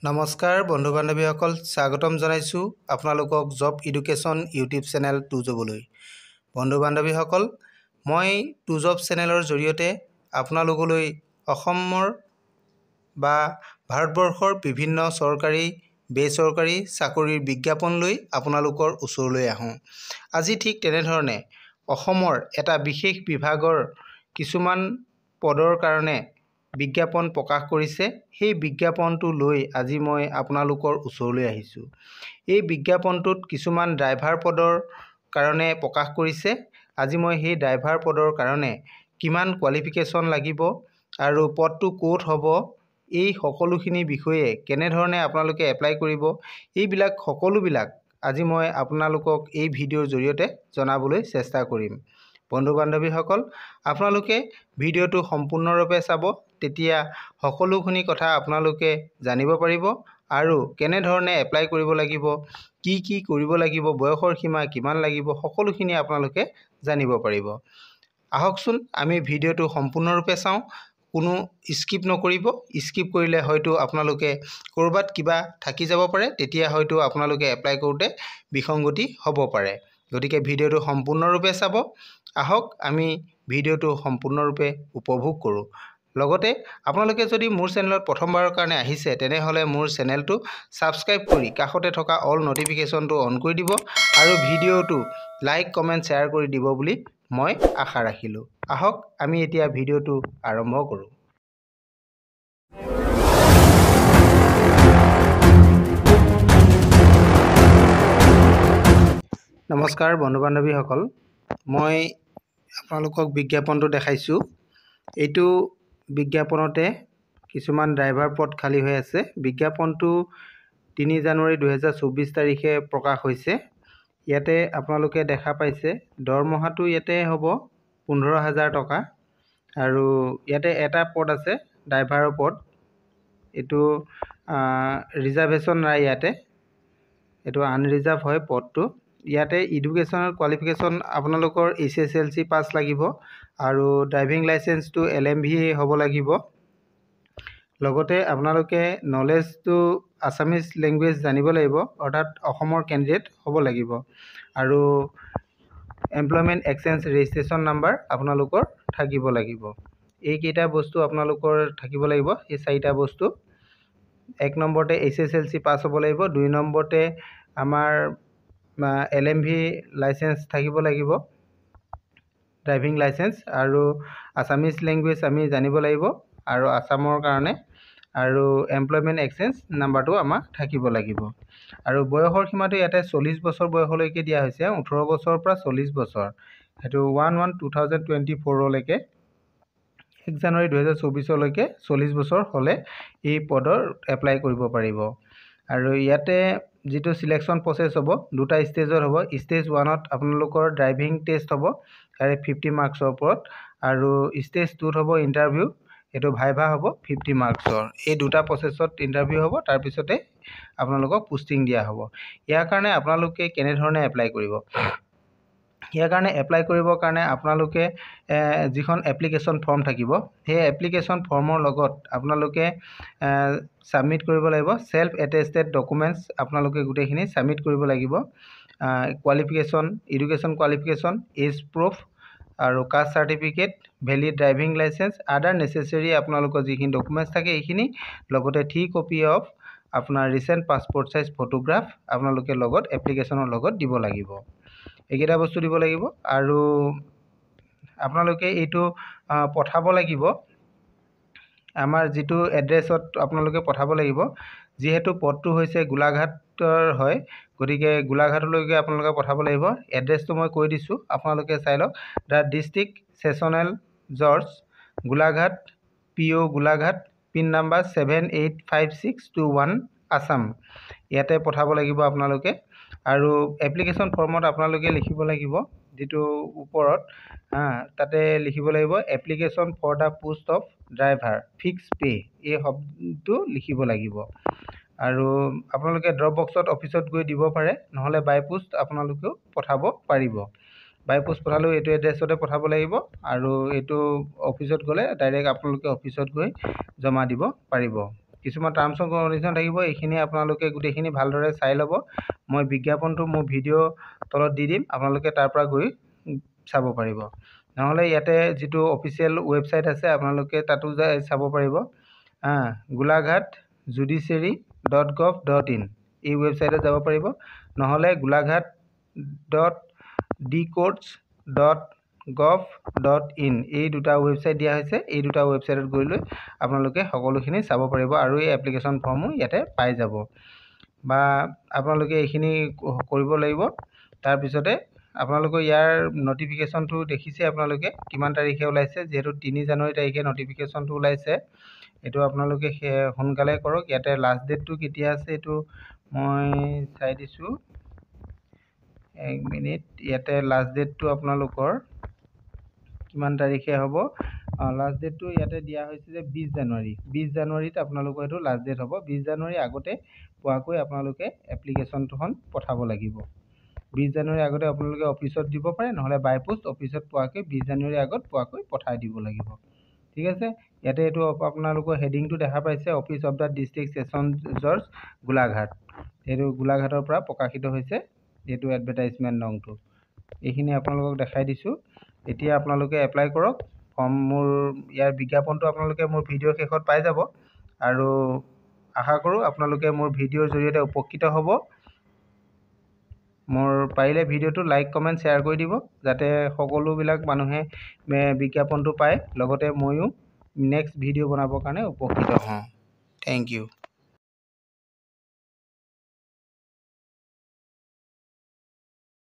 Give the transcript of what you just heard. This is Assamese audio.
নমস্কাৰ বন্ধু বান্ধৱীসকল, স্বাগতম জনাইছোঁ আপোনালোকক Job Education YouTube channel to জবলৈ। বন্ধু বান্ধৱীসকল, মই টু জব চেনেলৰ জৰিয়তে আপোনালোকলৈ অসমৰ বা ভাৰতবৰ্ষৰ বিভিন্ন চৰকাৰী বেচৰকাৰী চাকৰিৰ বিজ্ঞাপন লৈ আপোনালোকৰ ওচৰলৈ আহোঁ। আজি ঠিক তেনেধৰণে অসমৰ এটা বিশেষ বিভাগৰ কিছুমান পদৰ কাৰণে বিজ্ঞাপন প্ৰকাশ কৰিছে। সেই বিজ্ঞাপনটো লৈ আজি মই আপোনালোকৰ ওচৰলৈ আহিছোঁ। এই বিজ্ঞাপনটোত কিছুমান ড্ৰাইভাৰ পদৰ কাৰণে প্ৰকাশ কৰিছে। আজি মই সেই ড্ৰাইভাৰ পদৰ কাৰণে কিমান কোৱালিফিকেশ্যন লাগিব আৰু পদটো ক'ত হ'ব, এই সকলোখিনি বিষয়ে কেনেধৰণে আপোনালোকে এপ্লাই কৰিব, এইবিলাক সকলোবিলাক আজি মই আপোনালোকক এই ভিডিঅ'ৰ জৰিয়তে জনাবলৈ চেষ্টা কৰিম। বন্ধু বান্ধৱীসকল, আপোনালোকে ভিডিঅ'টো সম্পূৰ্ণৰূপে চাব, তেতিয়া সকলোখিনি কথা আপোনালোকে জানিব পাৰিব আৰু কেনেধৰণে এপ্লাই কৰিব লাগিব, কি কৰিব লাগিব, বয়সৰ সীমা কিমান লাগিব, সকলোখিনি আপোনালোকে জানিব পাৰিব। আহকচোন আমি ভিডিঅ'টো সম্পূৰ্ণৰূপে চাওঁ। কোনো স্কিপ নকৰিব। স্কিপ কৰিলে হয়তো আপোনালোকে ক'ৰবাত কিবা থাকি যাব পাৰে, তেতিয়া হয়তো আপোনালোকে এপ্লাই কৰোঁতে বিসংগতি হ'ব পাৰে। গতিকে ভিডিঅ'টো সম্পূৰ্ণৰূপে চাব। আহক আমি ভিডিঅ'টো সম্পূৰ্ণৰূপে উপভোগ কৰোঁ। লগতে আপোনালোকে যদি মোৰ চেনেলত প্ৰথমবাৰৰ কাৰণে আহিছে, তেনেহ'লে মোৰ চেনেলটো ছাবস্ক্ৰাইব কৰি কাষতে থকা অল নটিফিকেশ্যনটো অন কৰি দিব আৰু ভিডিঅ'টো লাইক কমেণ্ট শ্বেয়াৰ কৰি দিব বুলি মই আশা ৰাখিলোঁ। আহক আমি এতিয়া ভিডিঅ'টো আৰম্ভ কৰোঁ। নমস্কাৰ বন্ধু বান্ধৱীসকল, মই আপোনালোকক বিজ্ঞাপনটো দেখাইছোঁ। এইটো বিজ্ঞাপনতে কিছুমান ড্ৰাইভাৰ পদ খালী হৈ আছে। বিজ্ঞাপনটো 3 জানুৱাৰী 2024 তাৰিখে প্ৰকাশ হৈছে। ইয়াতে আপোনালোকে দেখা পাইছে দৰমহাটো ইয়াতে হ'ব 15,000 টকা আৰু ইয়াতে এটা পদ আছে ড্ৰাইভাৰৰ পদ। এইটো ৰিজাৰ্ভেশ্যন নাই, ইয়াতে এইটো আনৰিজাৰ্ভ হয় পদটো। ইয়াতে এডুকেশ্যনেল কোৱালিফিকেশ্যন আপোনালোকৰ HSLC পাছ লাগিব আৰু ড্ৰাইভিং লাইচেন্সটো LMV হ'ব লাগিব। লগতে আপোনালোকে নলেজটো আছামিজ লেংগুৱেজ জানিব লাগিব, অৰ্থাৎ অসমৰ কেণ্ডিডেট হ'ব লাগিব আৰু এমপ্লয়মেণ্ট এক্সচেঞ্জ ৰেজিষ্ট্ৰেশ্যন নাম্বাৰ আপোনালোকৰ থাকিব লাগিব। এইকেইটা বস্তু আপোনালোকৰ থাকিব লাগিব, এই 4টা বস্তু। 1 নম্বৰতে HSLC পাছ হ'ব লাগিব, 2 নম্বৰতে আমাৰ LMV লাইচেন্স থাকিব লাগিব, ড্ৰাইভিং লাইচেন্স, আৰু আছামিজ লেংগুৱেজ আমি জানিব লাগিব আৰু আছামৰ কাৰণে, আৰু এমপ্লয়মেণ্ট এক্সচেঞ্জ নাম্বাৰটো আমাৰ থাকিব লাগিব। আৰু বয়সৰ সীমাটো ইয়াতে 40 বছৰ বয়সলৈকে দিয়া হৈছে, 18 বছৰৰ পৰা 40 বছৰ। সেইটো 1/1/2024লৈকে, 1 জানুৱাৰী 2024লৈকে 40 বছৰ হ'লে এই পদৰ এপ্লাই কৰিব পাৰিব। আৰু ইয়াতে যিটো চিলেকশ্যন প্ৰচেছ হ'ব, 2টা ষ্টেজত হ'ব। ষ্টেজ 1ত আপোনালোকৰ ড্ৰাইভিং টেষ্ট হ'ব, 50 মাৰ্কছৰ ওপৰত, আৰু ষ্টেজ 2ত হ'ব ইণ্টাৰভিউ, এইটো ভাইভা হ'ব 50 মাৰ্কছৰ। এই 2টা প্ৰচেছত ইণ্টাৰভিউ হ'ব, তাৰপিছতে আপোনালোকক পোষ্টিং দিয়া হ'ব। ইয়াৰ কাৰণে আপোনালোকে কেনেধৰণে এপ্লাই কৰিব? ইয়াৰ কাৰণে এপ্লাই কৰিবৰ কাৰণে আপোনালোকে যিখন এপ্লিকেশ্যন ফৰ্ম থাকিব, সেই এপ্লিকেশ্যন ফৰ্মৰ লগত আপোনালোকে ছাবমিট কৰিব লাগিব ছেল্ফ এটেষ্টেড ডকুমেণ্টছ। আপোনালোকে গোটেইখিনি ছাবমিট কৰিব লাগিব। Qualification, education qualification, age proof আৰু caste certificate, valid driving licence, other necessary আপোনালোকৰ যিখিনি ডকুমেণ্টছ থাকে এইখিনি, লগতে 3 কপি অফ আপোনাৰ ৰিচেণ্ট পাছপৰ্ট চাইজ ফটোগ্ৰাফ আপোনালোকে লগত এপ্লিকেশ্যনৰ লগত দিব লাগিব। এইকেইটা বস্তু দিব লাগিব আৰু আপোনালোকে এইটো পঠাব লাগিব আমাৰ যিটো এড্ৰেছত আপোনালোকে পঠাব লাগিব। যিহেতু পদটো হৈছে গোলাঘাটৰ হয়, গতিকে গোলাঘাটলৈকে আপোনালোকে পঠাব লাগিব। এড্ৰেছটো মই কৈ দিছোঁ, আপোনালোকে চাই লওক। The district sessional George, Golaghat, PO Golaghat, pin number 785621 Assam. ইয়াতে পঠাব লাগিব আপোনালোকে। আৰু এপ্লিকেশ্যন ফৰ্মত আপোনালোকে লিখিব লাগিব যিটো ওপৰত, তাতে লিখিব লাগিব application for the post of driver fix pay, এই শব্দটো লিখিব লাগিব। আৰু আপোনালোকে ড্ৰপ বক্সত অফিচত গৈ দিব পাৰে, নহ'লে বাই পোষ্ট আপোনালোকেও পঠাব পাৰিব। বাই পোষ্ট পঠালেও এইটো এড্ৰেছতে পঠাব লাগিব আৰু এইটো অফিচত গ'লে ডাইৰেক্ট আপোনালোকে অফিচত গৈ জমা দিব পাৰিব। কিছুমান টাৰ্মছ এণ্ড কণ্ডিশ্যন থাকিব, এইখিনি আপোনালোকে গোটেইখিনি ভালদৰে চাই ল'ব। মই বিজ্ঞাপনটো মোৰ ভিডিঅ' তলত দি দিম, আপোনালোকে তাৰ পৰা গৈ চাব পাৰিব। নহ'লে ইয়াতে যিটো অফিচিয়েল ৱেবছাইট আছে আপোনালোকে তাতো চাব পাৰিব। golaghat.judiciary.gov.in এই ৱেবছাইটত যাব পাৰিব। নহ'লে golaghat.dcourts.gov.in এই দুটা ৱেবছাইট দিয়া হৈছে। এই দুটা ৱেবছাইটত গৈ লৈ আপোনালোকে সকলোখিনি চাব পাৰিব আৰু এই এপ্লিকেশ্যন ফৰ্মো ইয়াতে পাই যাব। বা আপোনালোকে এইখিনি কৰিব লাগিব। তাৰপিছতে আপোনালোকৰ ইয়াৰ নটিফিকেশ্যনটো দেখিছে আপোনালোকে কিমান তাৰিখে ওলাইছে। যিহেতু 3 জানুৱাৰী তাৰিখে নটিফিকেশ্যনটো ওলাইছে, এইটো আপোনালোকে সোনকালে কৰক। ইয়াতে লাষ্ট ডেটটো কেতিয়া আছে এইটো মই চাই দিছোঁ, 1 মিনিট। ইয়াতে লাষ্ট ডেটটো আপোনালোকৰ কিমান তাৰিখে হ'ব, লাষ্ট ডেটটো ইয়াতে দিয়া হৈছে যে 20 জানুৱাৰী। 20 জানুৱাৰীত আপোনালোকৰ এইটো লাষ্ট ডেট হ'ব। 20 জানুৱাৰী আগতে পোৱাকৈ আপোনালোকে এপ্লিকেশ্যনখন পঠাব লাগিব। 20 জানুৱাৰী আগতে আপোনালোকে অফিচত দিব পাৰে, নহ'লে বাই পোষ্ট অফিচত পোৱাকৈ 20 জানুৱাৰী আগত পোৱাকৈ পঠাই দিব লাগিব। ঠিক আছে। ইয়াতে এইটো আপোনালোকৰ হেডিংটো দেখা পাইছে, office of the district session জজ গোলাঘাট। এইটো গোলাঘাটৰ পৰা প্ৰকাশিত হৈছে এইটো এডভাৰটাইজমেণ্ট নংটো। এইখিনি আপোনালোকক দেখাই দিছোঁ। এতিয়া আপোনালোকে এপ্লাই কৰক মোৰ ইয়াৰ বিজ্ঞাপনটো আপোনালোকে মোৰ ভিডিঅ'ৰ শেষত পাই যাব। আৰু আশা কৰোঁ আপোনালোকে মোৰ ভিডিঅ'ৰ জৰিয়তে উপকৃত হ'ব। মোৰ পাৰিলে ভিডিঅ'টো লাইক কমেণ্ট শ্বেয়াৰ কৰি দিব, যাতে সকলোবিলাক মানুহে বিজ্ঞাপনটো পায়, লগতে ময়ো নেক্সট ভিডিঅ' বনাবৰ কাৰণে উপকৃত হওঁ। Thank U.